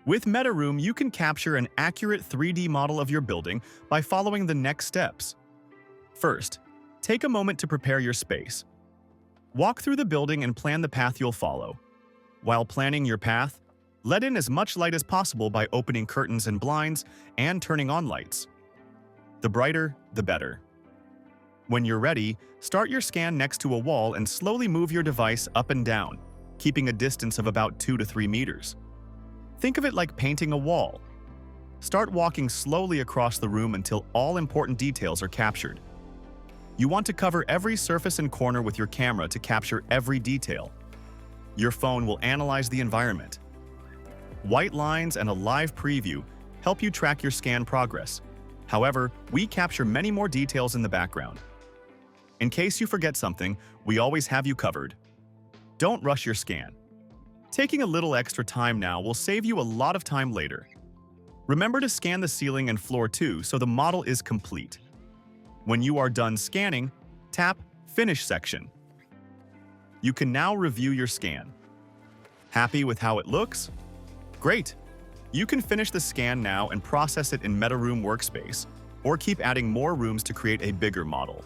With Metaroom, you can capture an accurate 3D model of your building by following the next steps. First, take a moment to prepare your space. Walk through the building and plan the path you'll follow. While planning your path, let in as much light as possible by opening curtains and blinds and turning on lights. The brighter, the better. When you're ready, start your scan next to a wall and slowly move your device up and down, keeping a distance of about 2 to 3 meters. Think of it like painting a wall. Start walking slowly across the room until all important details are captured. You want to cover every surface and corner with your camera to capture every detail. Your phone will analyze the environment. White lines and a live preview help you track your scan progress. However, we capture many more details in the background. In case you forget something, we always have you covered. Don't rush your scan. Taking a little extra time now will save you a lot of time later. Remember to scan the ceiling and floor too so the model is complete. When you are done scanning, tap Finish section. You can now review your scan. Happy with how it looks? Great! You can finish the scan now and process it in Metaroom Workspace, or keep adding more rooms to create a bigger model.